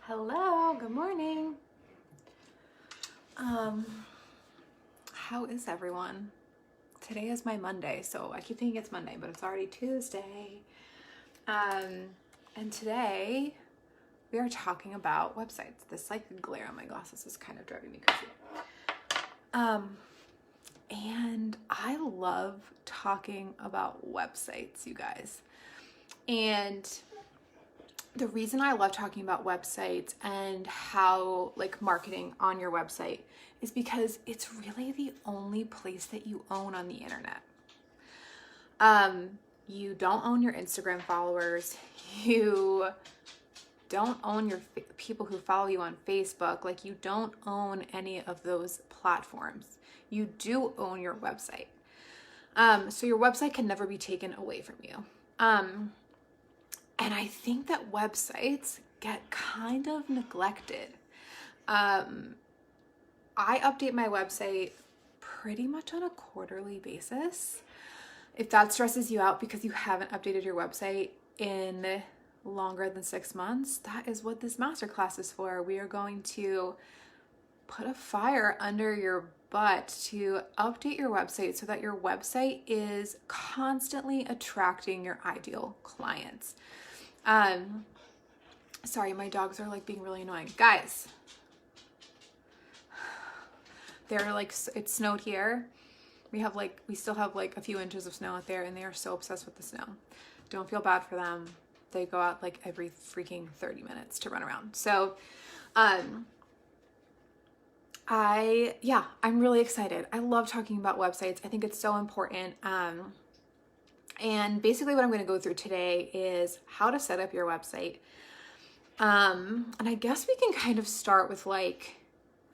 Hello, good morning. How is everyone? Today is my Monday, so I keep thinking it's Monday, but it's already Tuesday. And today we are talking about websites. This glare on my glasses is kind of driving me crazy. And I love talking about websites, you guys. And the reason I love talking about websites and how marketing on your website is because it's really the only place that you own on the internet. You don't own your Instagram followers. You don't own your people who follow you on Facebook. You don't own any of those platforms. You do own your website. So your website can never be taken away from you. And I think that websites get kind of neglected. I update my website pretty much on a quarterly basis. If that stresses you out because you haven't updated your website in longer than 6 months, that is what this masterclass is for. We are going to put a fire under your butt to update your website so that your website is constantly attracting your ideal clients. Sorry, my dogs are being really annoying. Guys, they're it snowed here. We still have a few inches of snow out there, and they are so obsessed with the snow. Don't feel bad for them. They go out every freaking 30 minutes to run around. So, I'm really excited. I love talking about websites. I think it's so important. And basically what I'm going to go through today is how to set up your website. And I guess we can kind of start with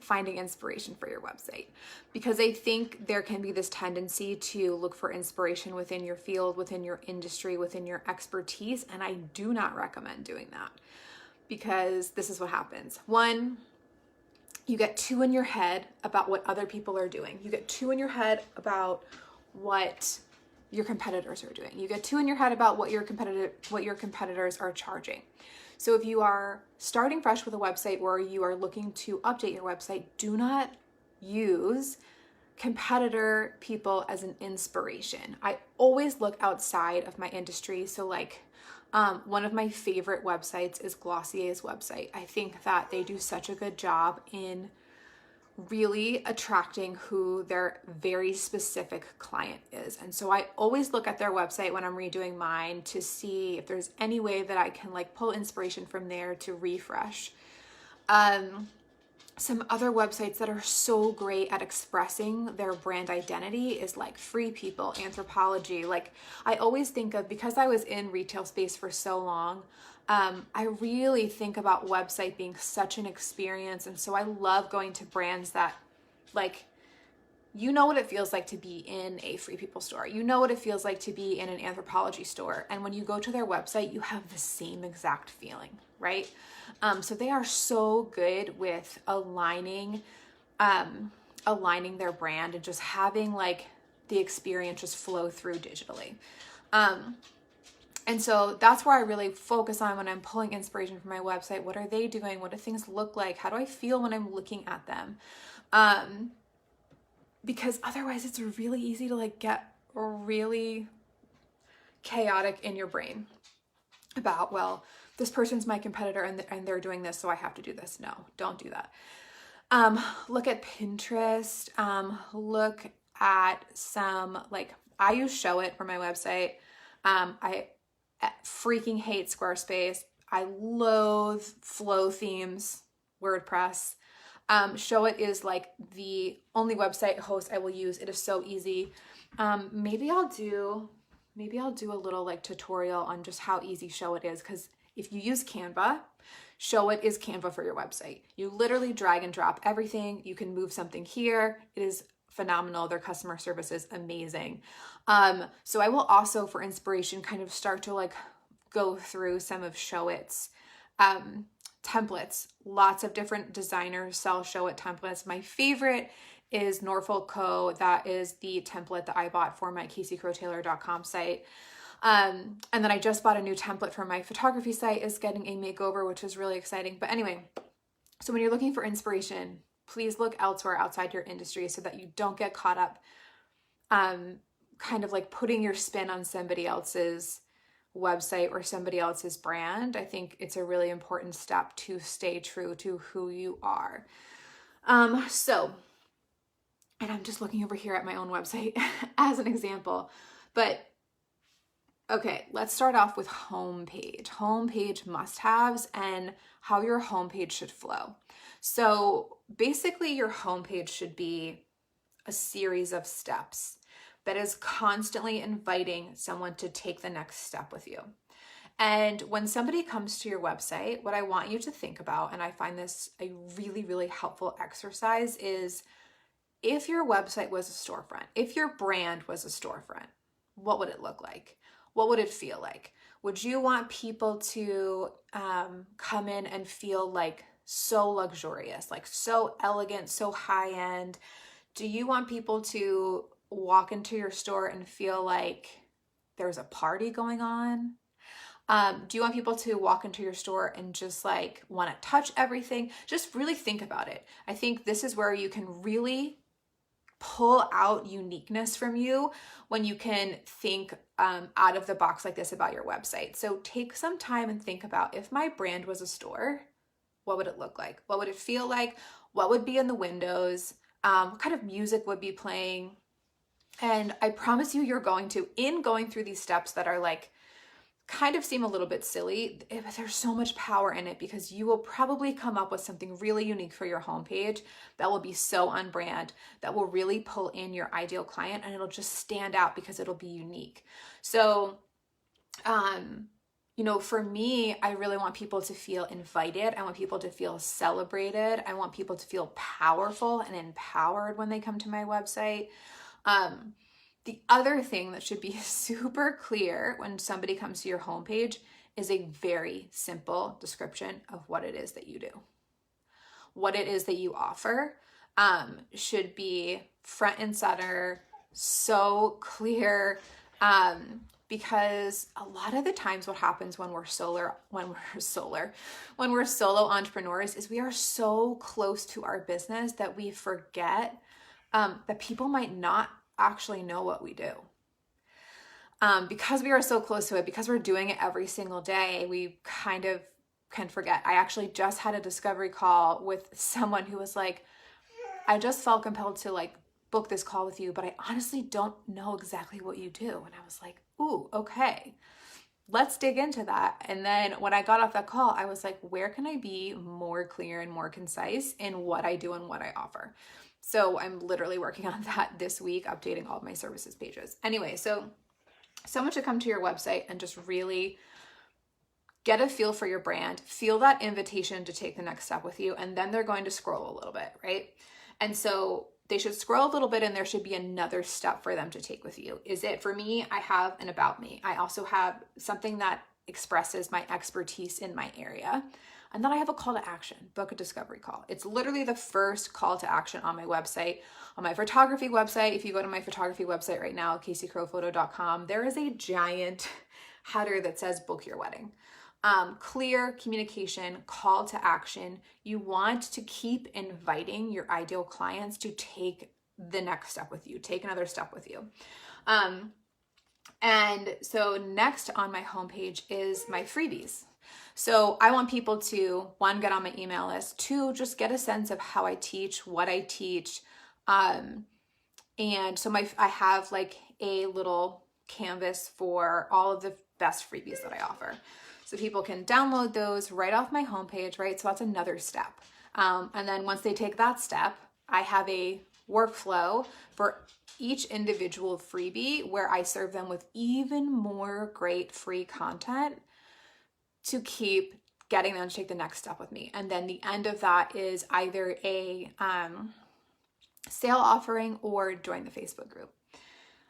finding inspiration for your website, because I think there can be this tendency to look for inspiration within your field, within your industry, within your expertise. And I do not recommend doing that, because this is what happens. One, you get too in your head about what other people are doing. You get too in your head about what your competitors are doing. You get too in your head about what your competitors are charging. So if you are starting fresh with a website where you are looking to update your website, do not use competitor people as an inspiration. I always look outside of my industry. So one of my favorite websites is Glossier's website. I think that they do such a good job in really attracting who their very specific client is. And so I always look at their website when I'm redoing mine to see if there's any way that I can pull inspiration from there to refresh. Some other websites that are so great at expressing their brand identity is Free People, Anthropology. I always think of, because I was in retail space for so long, I really think about website being such an experience. And so I love going to brands that you know what it feels like to be in a Free People store. You know what it feels like to be in an Anthropology store. And when you go to their website, you have the same exact feeling, right? So they are so good with aligning their brand and just having the experience just flow through digitally. And so that's where I really focus on when I'm pulling inspiration from my website. What are they doing? What do things look like? How do I feel when I'm looking at them? Because otherwise it's really easy to get really chaotic in your brain about, well, this person's my competitor and they're doing this, so I have to do this. No, don't do that. Look at Pinterest. Look at some, I use Show It for my website. I freaking hate Squarespace. I loathe flow themes, WordPress. Show It is the only website host I will use. It is so easy. Maybe I'll do a little tutorial on just how easy Show It is, because if you use Canva, Show It is Canva for your website. You literally drag and drop everything. You can move something here. It is phenomenal. Their customer service is amazing. So I will also, for inspiration, kind of start to go through some of Show It's templates. Lots of different designers sell Show It templates. My favorite is Norfolk Co. That is the template that I bought for my CaseyCrowTaylor.com site. And then I just bought a new template for my photography site, is getting a makeover, which is really exciting. But anyway, so when you're looking for inspiration, please look elsewhere outside your industry so that you don't get caught up kind of like putting your spin on somebody else's website or somebody else's brand. I think it's a really important step to stay true to who you are. And I'm just looking over here at my own website as an example, but okay, let's start off with homepage must-haves and how your homepage should flow. So basically your homepage should be a series of steps that is constantly inviting someone to take the next step with you. And when somebody comes to your website, what I want you to think about, and I find this a really, really helpful exercise, is if your website was a storefront, if your brand was a storefront, what would it look like? What would it feel like? Would you want people to come in and feel like so luxurious, like so elegant, so high end? Do you want people to walk into your store and feel like there's a party going on? Do you want people to walk into your store and just like want to touch everything? Just really think about it. I think this is where you can really pull out uniqueness from you when you can think out of the box like this about your website. So take some time and think about, if my brand was a store, what would it look like? What would it feel like? What would be in the windows? What kind of music would be playing? And I promise you, you're going to, in going through these steps that are like, kind of seem a little bit silly, there's so much power in it, because you will probably come up with something really unique for your homepage that will be so on brand, that will really pull in your ideal client, and it'll just stand out because it'll be unique. So, you know, for me, I really want people to feel invited. I want people to feel celebrated. I want people to feel powerful and empowered when they come to my website. The other thing that should be super clear when somebody comes to your homepage is a very simple description of what it is that you do. What it is that you offer should be front and center, so clear, because a lot of the times what happens when we're solo entrepreneurs is we are so close to our business that we forget that people might not actually know what we do. Because we are so close to it, because we're doing it every single day, we kind of can forget. I actually just had a discovery call with someone who was like, I just felt compelled to like book this call with you, but I honestly don't know exactly what you do. And I was like, ooh, okay, let's dig into that. And then when I got off that call, I was like, where can I be more clear and more concise in what I do and what I offer? So I'm literally working on that this week, updating all of my services pages. Anyway, so someone should come to your website and just really get a feel for your brand, feel that invitation to take the next step with you, and then they're going to scroll a little bit, right? And so they should scroll a little bit, and there should be another step for them to take with you. Is it, for me, I have an about me. I also have something that expresses my expertise in my area. And then I have a call to action, book a discovery call. It's literally the first call to action on my website. On my photography website, if you go to my photography website right now, CaseyCrowPhoto.com, there is a giant header that says book your wedding. Clear communication, call to action. You want to keep inviting your ideal clients to take the next step with you, take another step with you. And so next on my homepage is my freebies. So I want people to, one, get on my email list, two, just get a sense of how I teach, what I teach. And so I have like a little canvas for all of the best freebies that I offer. So people can download those right off my homepage, right? So that's another step. And then once they take that step, I have a workflow for each individual freebie where I serve them with even more great free content to keep getting them to take the next step with me. And then the end of that is either a sale offering or join the Facebook group.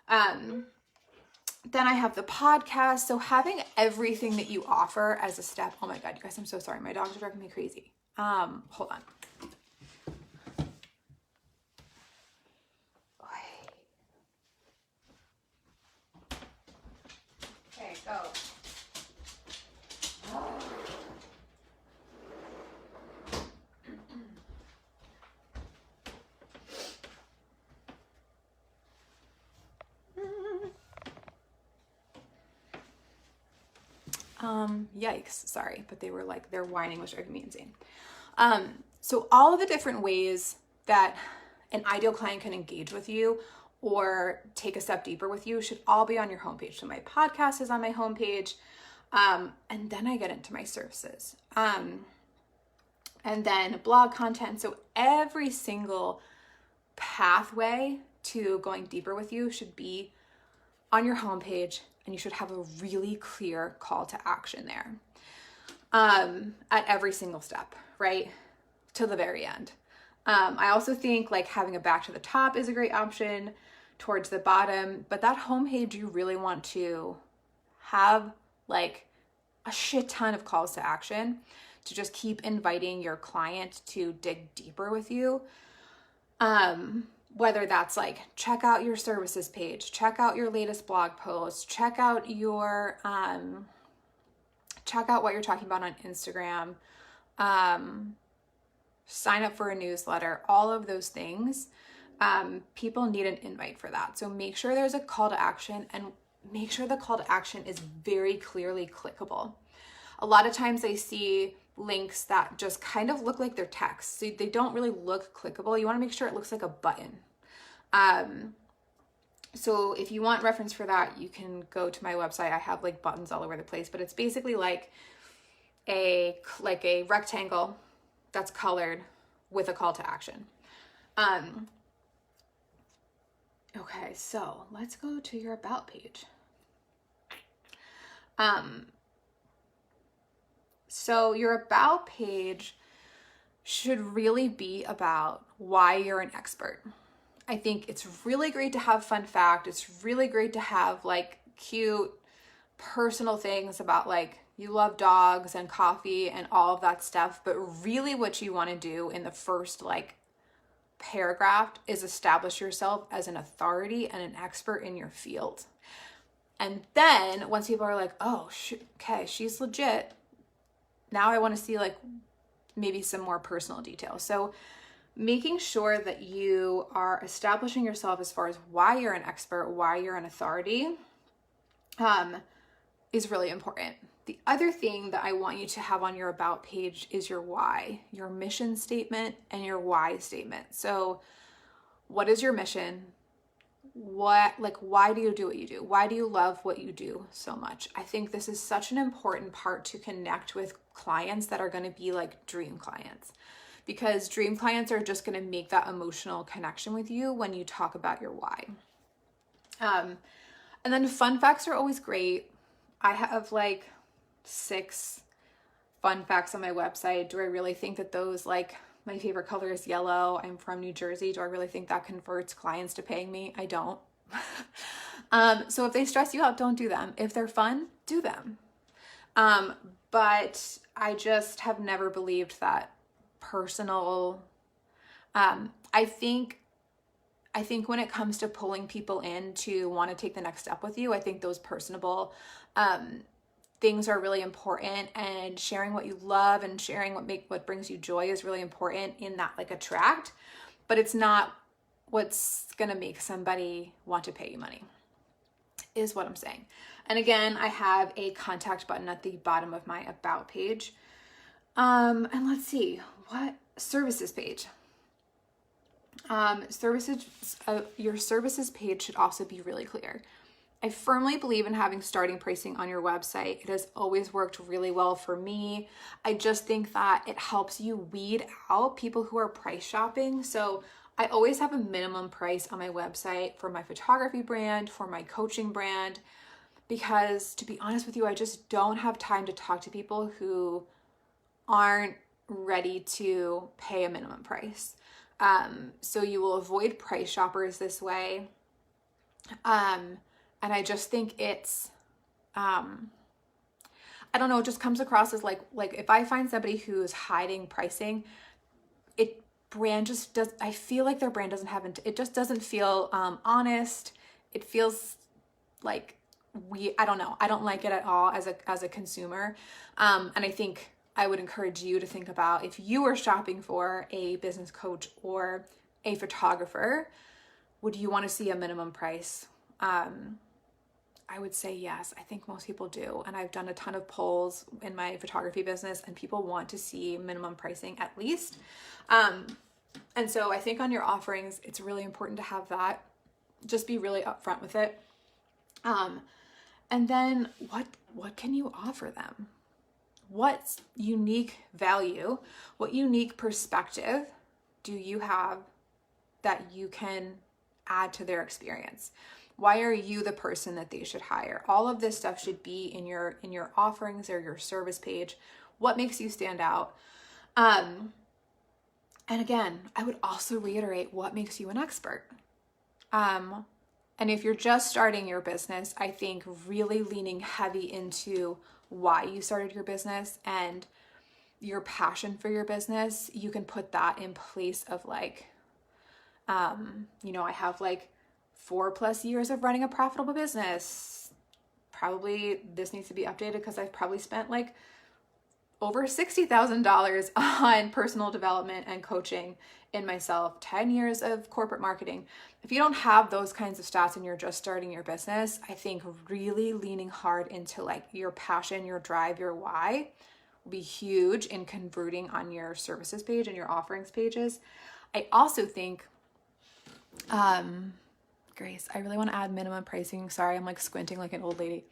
Then I have the podcast. So having everything that you offer as a step. Oh my God, you guys, I'm so sorry. My dogs are driving me crazy. Hold on. Okay. Yikes, sorry, but they were like, their whining was driving me insane. So all of the different ways that an ideal client can engage with you or take a step deeper with you should all be on your homepage. So my podcast is on my homepage. And then I get into my services. And then blog content. So every single pathway to going deeper with you should be on your homepage, and you should have a really clear call to action there. At every single step, right? To the very end. I also think like having a back to the top is a great option, towards the bottom, but that homepage, you really want to have like a shit ton of calls to action to just keep inviting your client to dig deeper with you. Whether that's like, check out your services page, check out your latest blog post, check out your, check out what you're talking about on Instagram, sign up for a newsletter, all of those things. People need an invite for that. So make sure there's a call to action, and make sure the call to action is very clearly clickable. A lot of times I see links that just kind of look like they're text. So they don't really look clickable. You want to make sure it looks like a button. So if you want reference for that, you can go to my website. I have like buttons all over the place, but it's basically like a rectangle that's colored with a call to action. Okay, so let's go to your about page. So your about page should really be about why you're an expert. I think it's really great to have fun fact. It's really great to have like cute personal things about like you love dogs and coffee and all of that stuff. But really what you want to do in the first like paragraph is establish yourself as an authority and an expert in your field. And then once people are like, oh, okay, she's legit. Now I want to see like maybe some more personal details. So making sure that you are establishing yourself as far as why you're an expert, why you're an authority, is really important. The other thing that I want you to have on your about page is your why, your mission statement and your why statement. So what is your mission? Why do you do what you do? Why do you love what you do so much? I think this is such an important part to connect with clients that are going to be like dream clients, because dream clients are just going to make that emotional connection with you when you talk about your why. And then fun facts are always great. I have like 6 fun facts on my website. Do I really think that those, like, my favorite color is yellow, I'm from New Jersey, do I really think that converts clients to paying me? I don't. So if they stress you out, don't do them. If they're fun, do them. But I just have never believed that personal, I think when it comes to pulling people in to want to take the next step with you, I think those personable, things are really important, and sharing what you love and sharing what brings you joy is really important in that like attract, but it's not what's going to make somebody want to pay you money, is what I'm saying. And again, I have a contact button at the bottom of my about page. And let's see, what services page. Your services page should also be really clear. I firmly believe in having starting pricing on your website. It has always worked really well for me. I just think that it helps you weed out people who are price shopping. So I always have a minimum price on my website for my photography brand, for my coaching brand, because to be honest with you, I just don't have time to talk to people who aren't ready to pay a minimum price. So you will avoid price shoppers this way. And I just think it's, I don't know, it just comes across as like if I find somebody who's hiding pricing, I feel like their brand doesn't have, it just doesn't feel honest. It feels like I don't know. I don't like it at all as a consumer. And I think I would encourage you to think about, if you were shopping for a business coach or a photographer, would you want to see a minimum price? I would say yes. I think most people do. And I've done a ton of polls in my photography business, and people want to see minimum pricing at least. And so I think on your offerings, it's really important to have that. Just be really upfront with it. And then what can you offer them? What unique value, what unique perspective do you have that you can add to their experience? Why are you the person that they should hire? All of this stuff should be in your offerings or your service page. What makes you stand out? And again, I would also reiterate what makes you an expert. And if you're just starting your business, I think really leaning heavy into why you started your business and your passion for your business, you can put that in place of like, I have like 4+ years of running a profitable business. Probably this needs to be updated because I've probably spent like over $60,000 on personal development and coaching in myself, 10 years of corporate marketing. If you don't have those kinds of stats and you're just starting your business, I think really leaning hard into like your passion, your drive, your why will be huge in converting on your services page and your offerings pages. I also think, Grace, I really want to add minimum pricing. Sorry, I'm like squinting like an old lady.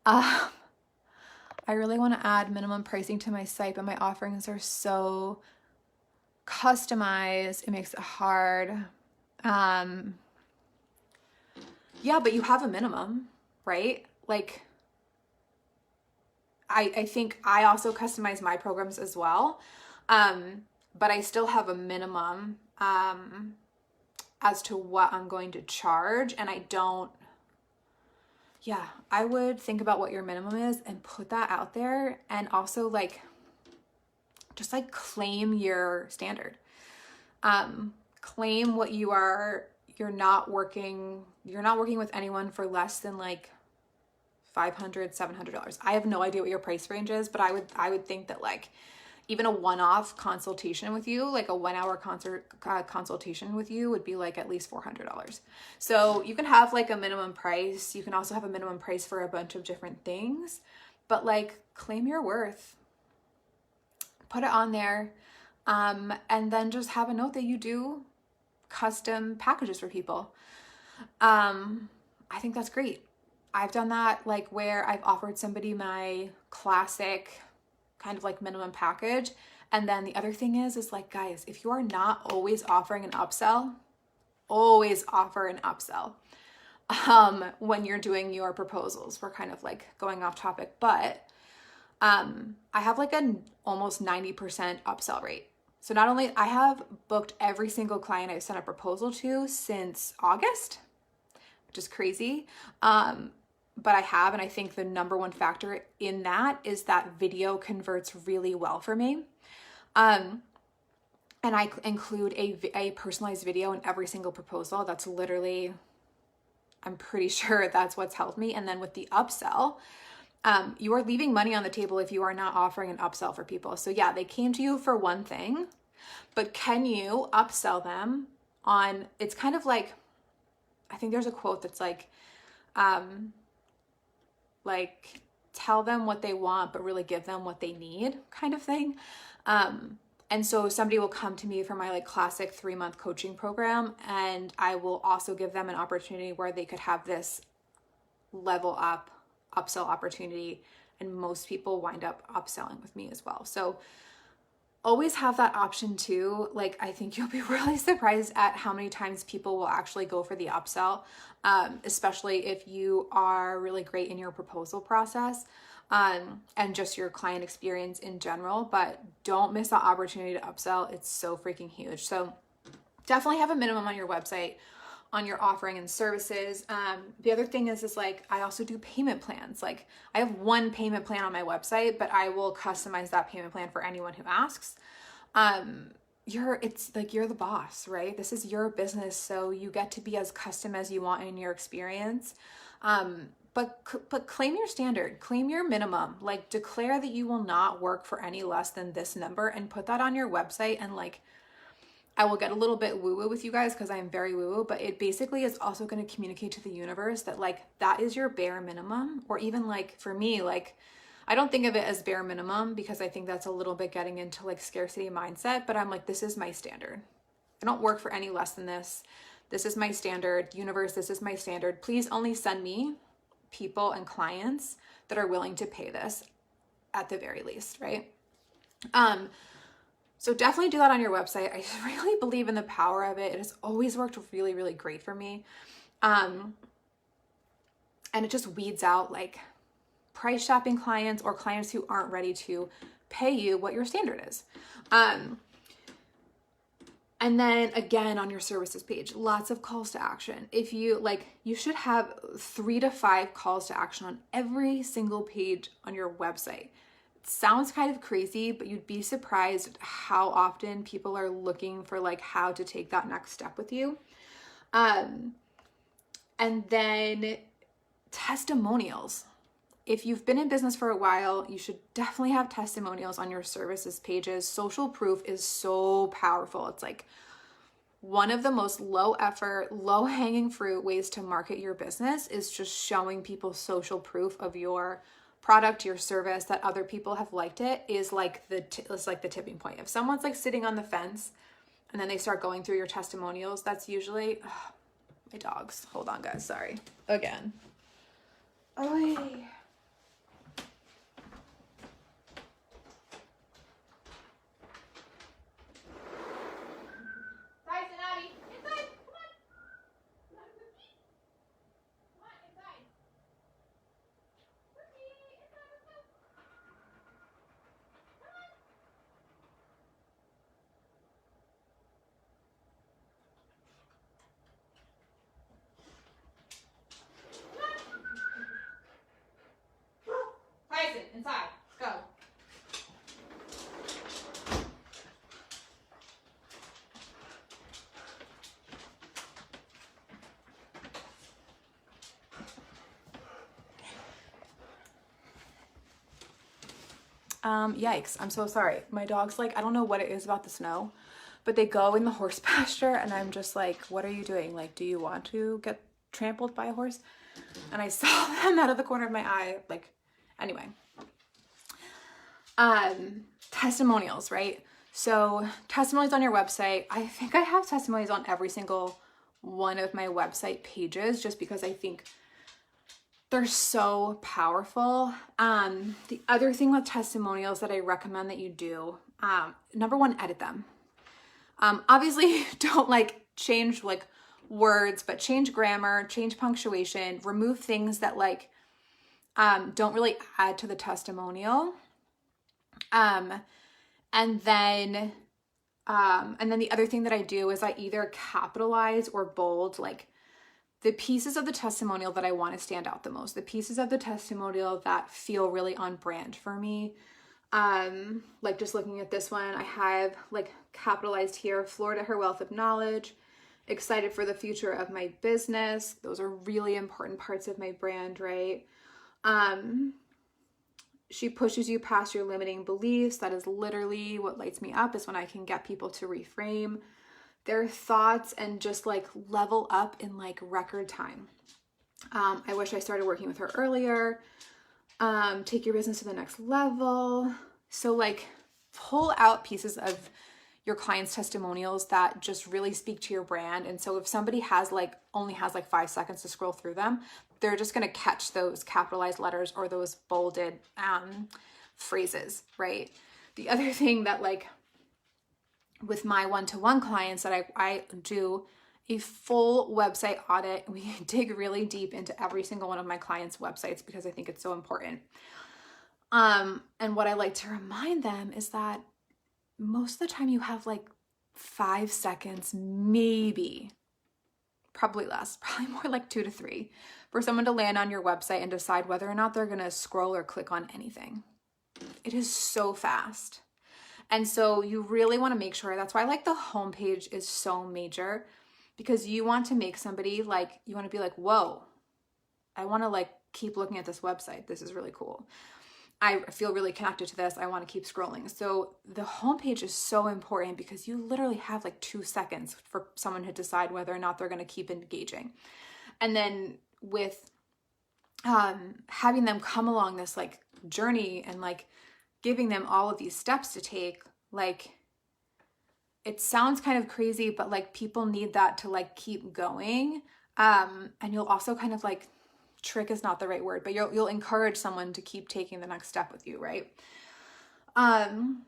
I really want to add minimum pricing to my site, but my offerings are so customized. It makes it hard. Yeah, but you have a minimum, right? Like, I think I also customize my programs as well. But I still have a minimum, as to what I'm going to charge. And I would think about what your minimum is and put that out there. And also like, just like claim your standard. Claim what you are. You're not working with anyone for less than like $500, $700. I have no idea what your price range is, but I would think that like even a one-off consultation with you, like a 1-hour consultation with you would be like at least $400. So you can have like a minimum price. You can also have a minimum price for a bunch of different things, but like claim your worth, put it on there. And then just have a note that you do custom packages for people. I think that's great. I've done that like where I've offered somebody my classic kind of like minimum package. And then the other thing is like, guys, if you are not always offering an upsell, always offer an upsell. When you're doing your proposals, we're kind of like going off topic, but I have like an almost 90% upsell rate. So not only I have booked every single client I've sent a proposal to since August, which is crazy. But I have, and I think the number one factor in that is that video converts really well for me. And I include a personalized video in every single proposal. That's literally, I'm pretty sure that's what's helped me. And then with the upsell, you are leaving money on the table if you are not offering an upsell for people. So yeah, they came to you for one thing, but can you upsell them on, it's kind of like, I think there's a quote that's like tell them what they want, but really give them what they need kind of thing. And so somebody will come to me for my like classic 3-month coaching program, and I will also give them an opportunity where they could have this level up upsell opportunity. And most people wind up upselling with me as well. So always have that option too. Like, I think you'll be really surprised at how many times people will actually go for the upsell, especially if you are really great in your proposal process, and just your client experience in general. But don't miss that opportunity to upsell. It's so freaking huge. So definitely have a minimum on your website, on your offering and services. The other thing is like, I also do payment plans. Like, I have one payment plan on my website, but I will customize that payment plan for anyone who asks. It's like, you're the boss, right? This is your business. So you get to be as custom as you want in your experience. But claim your standard, claim your minimum, like declare that you will not work for any less than this number and put that on your website. And like, I will get a little bit woo-woo with you guys because I'm very woo-woo, but it basically is also going to communicate to the universe that like that is your bare minimum. Or even like for me, like I don't think of it as bare minimum because I think that's a little bit getting into like scarcity mindset, but I'm like, this is my standard. I don't work for any less than this. This is my standard. Universe, this is my standard. Please only send me people and clients that are willing to pay this at the very least, right? So definitely do that on your website. I really believe in the power of it. It has always worked really, really great for me. And it just weeds out like price shopping clients or clients who aren't ready to pay you what your standard is. And then again, on your services page, lots of calls to action. If you like, you should have 3 to 5 calls to action on every single page on your website. It sounds kind of crazy, but you'd be surprised how often people are looking for like how to take that next step with you. And then testimonials. If you've been in business for a while, you should definitely have testimonials on your services pages. Social proof is so powerful. It's like one of the most low effort, low hanging fruit ways to market your business is just showing people social proof of your product, your service, that other people have liked it is like it's like the tipping point. If someone's like sitting on the fence and then they start going through your testimonials, that's usually, my dogs. Hold on guys, sorry. Again. Oh, inside, go. Yikes, I'm so sorry. My dog's like, I don't know what it is about the snow, but they go in the horse pasture and I'm just like, what are you doing? Like, do you want to get trampled by a horse? And I saw them out of the corner of my eye, like, anyway. Testimonials, right? So testimonials on your website. I think I have testimonials on every single one of my website pages just because I think they're so powerful. The other thing with testimonials that I recommend that you do, number one, edit them. Obviously don't like change like words, but change grammar, change punctuation, remove things that like, don't really add to the testimonial. And then the other thing that I do is I either capitalize or bold like the pieces of the testimonial that I want to stand out the most, the pieces of the testimonial that feel really on brand for me. Like just looking at this one, I have like capitalized here, Florida, her wealth of knowledge, excited for the future of my business. Those are really important parts of my brand, right? She pushes you past your limiting beliefs. That is literally what lights me up, is when I can get people to reframe their thoughts and just like level up in like record time. I wish I started working with her earlier. Take your business to the next level. So like pull out pieces of your clients' testimonials that just really speak to your brand. And so if somebody only has 5 seconds to scroll through them, they're just going to catch those capitalized letters or those bolded phrases, right? The other thing that like with my one-to-one clients that I do a full website audit. We dig really deep into every single one of my clients' websites because I think it's so important. And what I like to remind them is that most of the time you have like 5 seconds, maybe, probably less, probably more like 2 to 3, for someone to land on your website and decide whether or not they're going to scroll or click on anything. It is so fast. And so you really want to make sure, that's why like the homepage is so major, because you want to make somebody like, you want to be like, whoa, I want to like keep looking at this website. This is really cool. I feel really connected to this. I want to keep scrolling. So the homepage is so important because you literally have like 2 seconds for someone to decide whether or not they're going to keep engaging. And then with having them come along this like journey and like giving them all of these steps to take, like it sounds kind of crazy, but like people need that to like keep going. And you'll also kind of like, trick is not the right word, but you'll encourage someone to keep taking the next step with you, right? And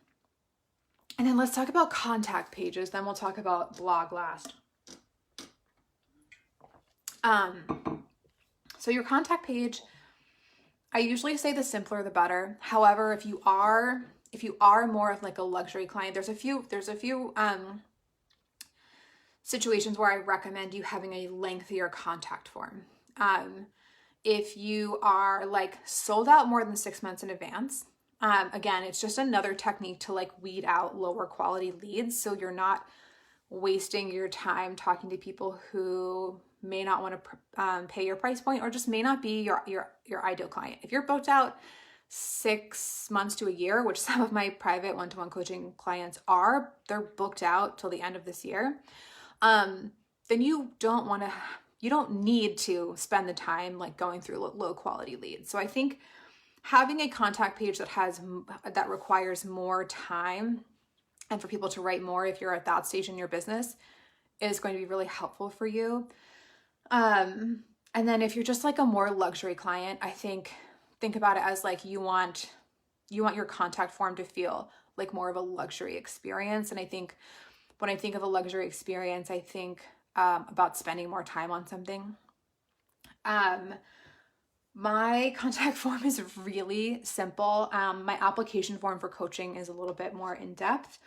then let's talk about contact pages. Then we'll talk about blog last. So your contact page, I usually say the simpler the better. However, if you are more of like a luxury client, there's a few situations where I recommend you having a lengthier contact form. If you are like sold out more than 6 months in advance, again, it's just another technique to like weed out lower quality leads. So you're not wasting your time talking to people who may not want to pay your price point or just may not be your ideal client. If you're booked out 6 months to a year, which some of my private one-to-one coaching clients are, they're booked out till the end of this year, then you don't need to spend the time like going through low quality leads. So I think having a contact page that requires more time and for people to write more if you're at that stage in your business is going to be really helpful for you. And then if you're just like a more luxury client, I think about it as like you want your contact form to feel like more of a luxury experience. And I think when I think of a luxury experience, I think about spending more time on something. My contact form is really simple. My application form for coaching is a little bit more in depth.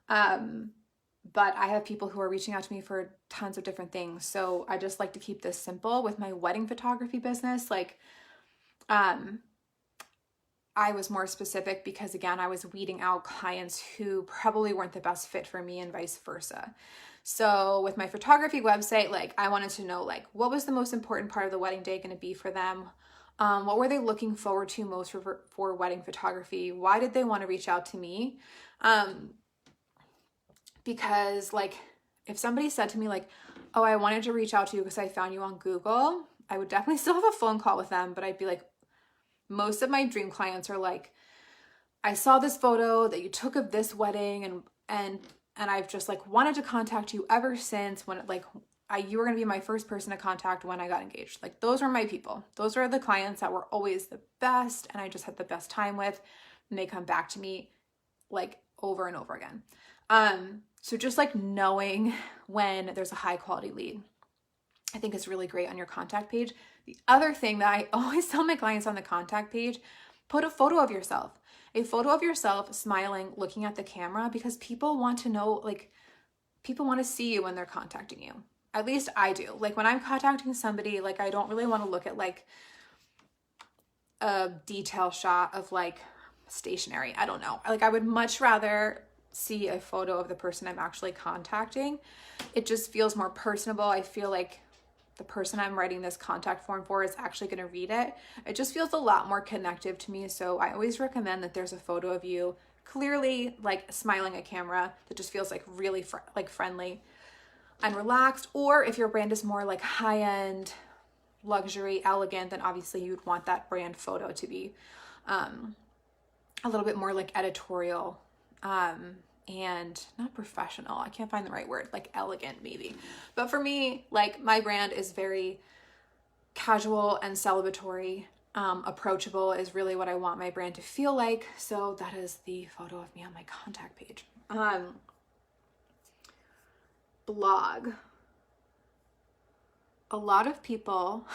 But I have people who are reaching out to me for tons of different things. So I just like to keep this simple. With my wedding photography business, like, I was more specific because again, I was weeding out clients who probably weren't the best fit for me and vice versa. So with my photography website, like I wanted to know like what was the most important part of the wedding day going to be for them? What were they looking forward to most for wedding photography? Why did they want to reach out to me? Because like if somebody said to me like, oh, I wanted to reach out to you because I found you on Google, I would definitely still have a phone call with them, but I'd be like, most of my dream clients are like, I saw this photo that you took of this wedding and I've just like wanted to contact you ever since when you were going to be my first person to contact when I got engaged. Like those were my people. Those are the clients that were always the best and I just had the best time with, and they come back to me like over and over again. So just like knowing when there's a high quality lead, I think is really great on your contact page. The other thing that I always tell my clients on the contact page, put a photo of yourself smiling, looking at the camera, because people want to know, like people want to see you when they're contacting you. At least I do. Like when I'm contacting somebody, like I don't really want to look at like a detail shot of like stationery. I don't know. Like I would much rather see a photo of the person I'm actually contacting. It just feels more personable. I feel like the person I'm writing this contact form for is actually going to read it. It just feels a lot more connective to me. So I always recommend that there's a photo of you clearly like smiling at camera that just feels like really friendly and relaxed. Or if your brand is more like high-end, luxury, elegant, then obviously you'd want that brand photo to be a little bit more like editorial and not professional. I can't find the right word, like elegant maybe. But for me, like my brand is very casual and celebratory. Approachable is really what I want my brand to feel like. So that is the photo of me on my contact page. Blog. A lot of people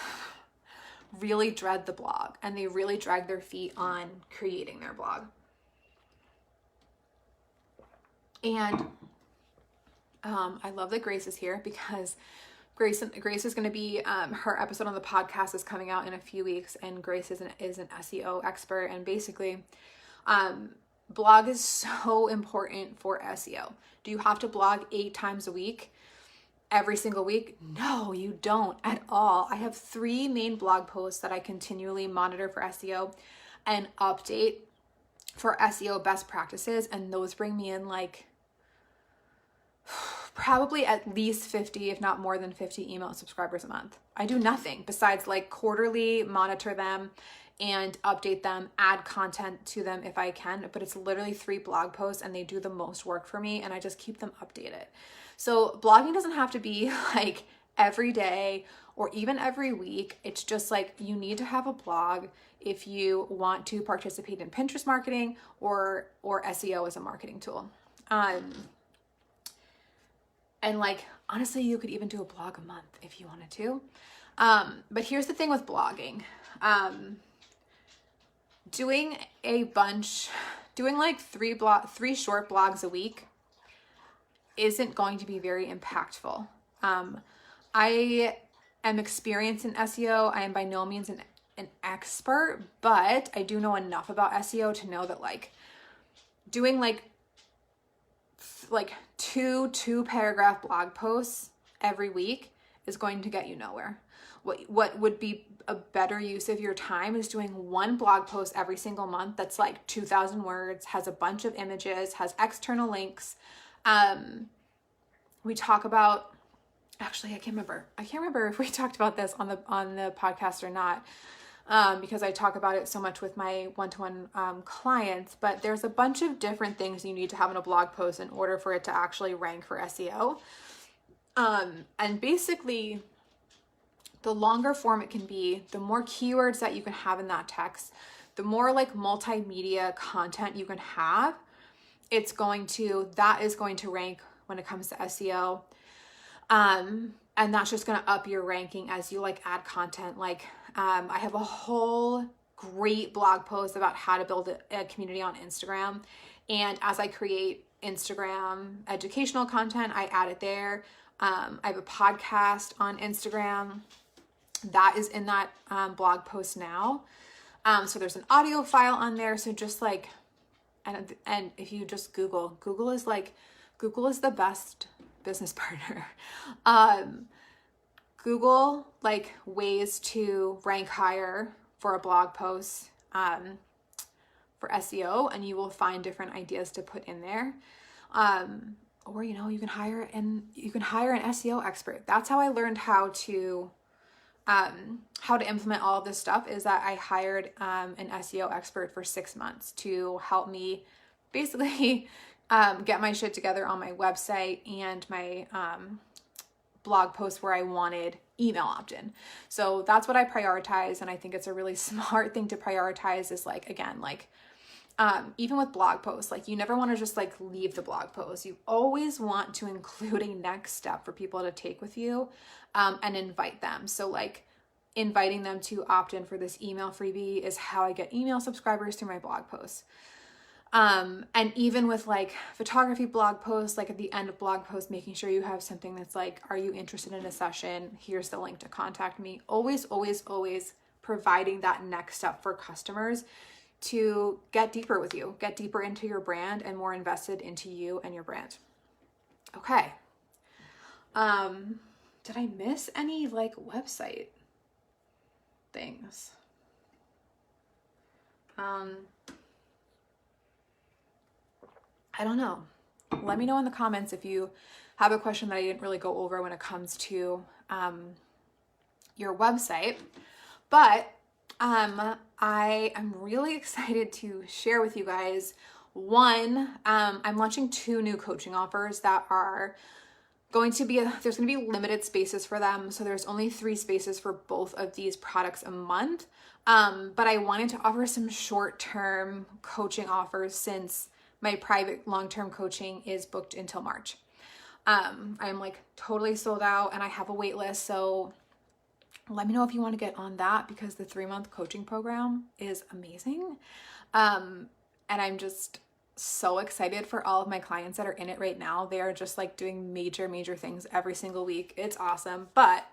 really dread the blog and they really drag their feet on creating their blog. And I love that Grace is here because Grace is going to be, her episode on the podcast is coming out in a few weeks, and Grace is an SEO expert. And basically, blog is so important for SEO. Do you have to blog 8 times a week, every single week? No, you don't at all. I have 3 main blog posts that I continually monitor for SEO. an update for SEO best practices, and those bring me in like probably at least 50, if not more than 50 email subscribers a month. I do nothing besides like quarterly monitor them and update them, add content to them if I can, but it's literally 3 blog posts and they do the most work for me, and I just keep them updated. So blogging doesn't have to be like every day or even every week. It's just like you need to have a blog if you want to participate in Pinterest marketing or SEO as a marketing tool. And like, honestly, you could even do a blog a month if you wanted to. But here's the thing with blogging. Doing like 3 short blogs a week isn't going to be very impactful. I am experienced in SEO. I am by no means an expert, but I do know enough about SEO to know that like doing like 2 paragraph blog posts every week is going to get you nowhere. What would be a better use of your time is doing 1 blog post every single month that's like 2,000 words, has a bunch of images, has external links. We talk about, actually, I can't remember if we talked about this on the podcast or not, because I talk about it so much with my one-to-one clients, but there's a bunch of different things you need to have in a blog post in order for it to actually rank for SEO. And basically, the longer form it can be, the more keywords that you can have in that text, the more like multimedia content you can have, that is going to rank when it comes to SEO. And that's just going to up your ranking as you like add content. Like, I have a whole great blog post about how to build a community on Instagram. And as I create Instagram educational content, I add it there. I have a podcast on Instagram that is in that blog post now. So there's an audio file on there. So just like, and if you just Google is the best business partner. Google like ways to rank higher for a blog post for SEO, and you will find different ideas to put in there. Or you can hire an SEO expert. That's how I learned how to implement all of this stuff, is that I hired an SEO expert for 6 months to help me basically get my shit together on my website and my blog post where I wanted email opt-in. So that's what I prioritize, and I think it's a really smart thing to prioritize. Is like, again, like even with blog posts, like you never want to just like leave the blog post. You always want to include a next step for people to take with you and invite them. So like inviting them to opt in for this email freebie is how I get email subscribers through my blog posts. And even with like photography blog posts, like at the end of blog posts, making sure you have something that's like, are you interested in a session? Here's the link to contact me. Always, always, always providing that next step for customers to get deeper with you, get deeper into your brand and more invested into you and your brand. Okay. Did I miss any like website things? I don't know. Let me know in the comments if you have a question that I didn't really go over when it comes to your website. But I am really excited to share with you guys. One, I'm launching 2 new coaching offers that are going to be, there's going to be limited spaces for them. So there's only 3 spaces for both of these products a month. But I wanted to offer some short-term coaching offers since my private long-term coaching is booked until March. I'm like totally sold out and I have a wait list. So let me know if you want to get on that, because the 3-month coaching program is amazing. And I'm just so excited for all of my clients that are in it right now. They are just like doing major, major things every single week. It's awesome. But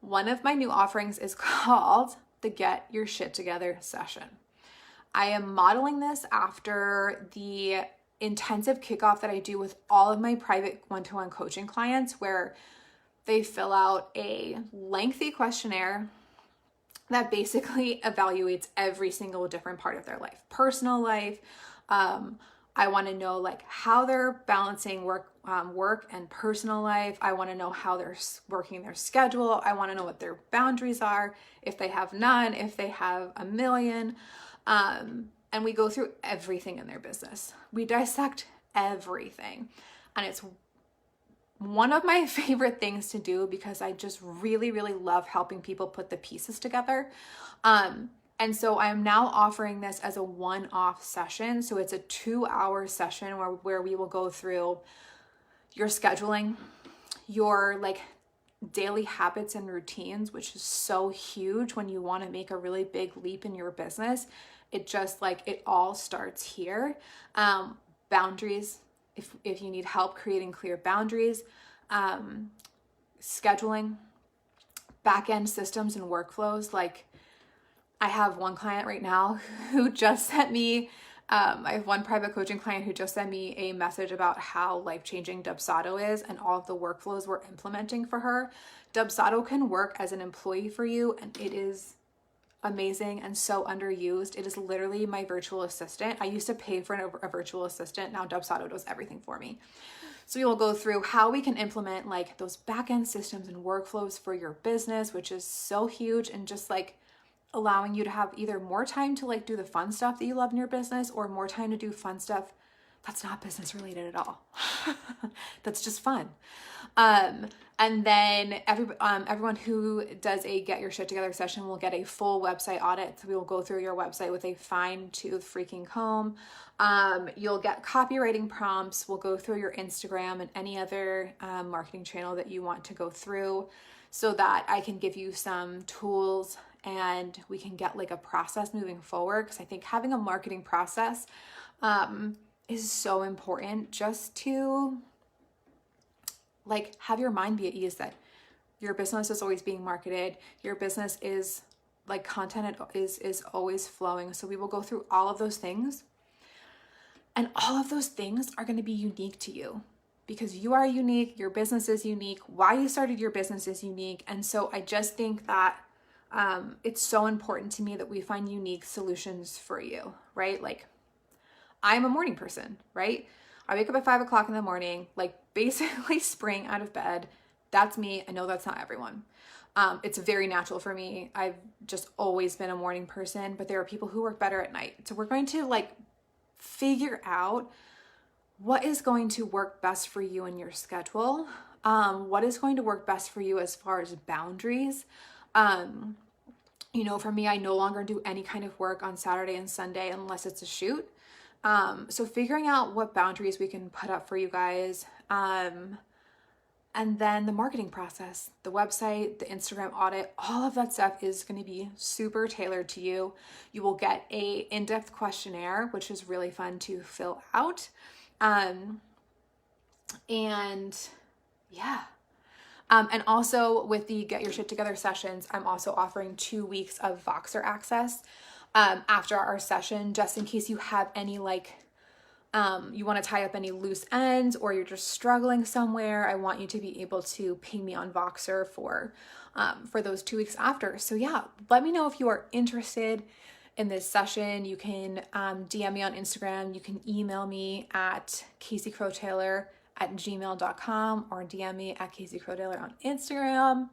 one of my new offerings is called the Get Your Shit Together session. I am modeling this after the intensive kickoff that I do with all of my private one-to-one coaching clients, where they fill out a lengthy questionnaire that basically evaluates every single different part of their life. Personal life, I want to know like how they're balancing work and personal life. I want to know how they're working their schedule. I want to know what their boundaries are, if they have none, if they have a million. And we go through everything in their business. We dissect everything. And it's one of my favorite things to do because I just really, really love helping people put the pieces together. And so I'm now offering this as a one-off session. So it's a 2-hour session where we will go through your scheduling, your like daily habits and routines, which is so huge when you want to make a really big leap in your business. It just like, it all starts here. Boundaries, if you need help creating clear boundaries, scheduling, back-end systems and workflows. Like I have one client right now who just sent me, I have one private coaching client who just sent me a message about how life-changing Dubsado is and all of the workflows we're implementing for her. Dubsado can work as an employee for you, and it is amazing and so underused. It is literally my virtual assistant. I used to pay for a virtual assistant. Now Dubsado does everything for me. So we will go through how we can implement like those back-end systems and workflows for your business, which is so huge, and just like allowing you to have either more time to like do the fun stuff that you love in your business, or more time to do fun stuff that's not business related at all. That's just fun. And then everyone who does a Get Your Shit Together session will get a full website audit. So we will go through your website with a fine-tooth freaking comb. You'll get copywriting prompts. We'll go through your Instagram and any other marketing channel that you want to go through, so that I can give you some tools and we can get like a process moving forward. Because I think having a marketing process is so important, just to like have your mind be at ease that your business is always being marketed. Your business is like content is always flowing. So we will go through all of those things, and all of those things are going to be unique to you because you are unique. Your business is unique. Why you started your business is unique. And so I just think that it's so important to me that we find unique solutions for you, right? Like I'm a morning person, right? I wake up at 5 o'clock in the morning, like basically spring out of bed. That's me. I know that's not everyone. It's very natural for me. I've just always been a morning person, but there are people who work better at night. So we're going to like figure out what is going to work best for you in your schedule. What is going to work best for you as far as boundaries. You know, for me, I no longer do any kind of work on Saturday and Sunday unless it's a shoot. So figuring out what boundaries we can put up for you guys. And then the marketing process, the website, the Instagram audit, all of that stuff is going to be super tailored to you. You will get a in-depth questionnaire, which is really fun to fill out. And yeah. And also with the Get Your Shit Together sessions, I'm also offering 2 weeks of Voxer access after our session, just in case you have any like, you want to tie up any loose ends, or you're just struggling somewhere. I want you to be able to ping me on Voxer for those 2 weeks after. So yeah, let me know if you are interested in this session. You can DM me on Instagram. You can email me at CaseyCrowTaylor@gmail.com or DM me at CaseyCrowTaylor on Instagram.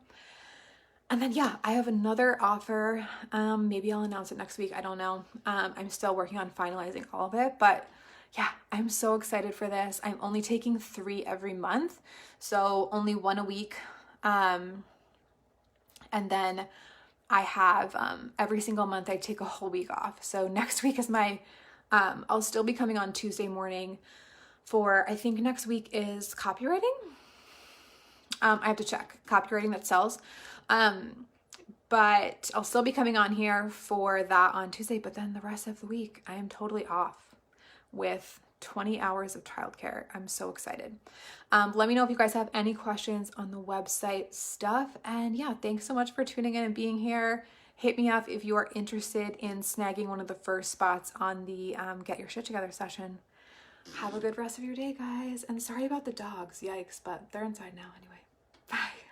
And then, yeah, I have another offer. Maybe I'll announce it next week. I don't know. I'm still working on finalizing all of it, but yeah, I'm so excited for this. I'm only taking 3 every month, so only 1 a week. And then I have every single month I take a whole week off. So next week is my, I'll still be coming on Tuesday morning for, I think next week is copywriting. I have to check copywriting that sells. But I'll still be coming on here for that on Tuesday, but then the rest of the week I am totally off with 20 hours of childcare. I'm so excited. Let me know if you guys have any questions on the website stuff. And yeah, thanks so much for tuning in and being here. Hit me up if you are interested in snagging one of the first spots on the Get Your Shit Together session. Have a good rest of your day, guys. And sorry about the dogs. Yikes, but they're inside now anyway. Bye.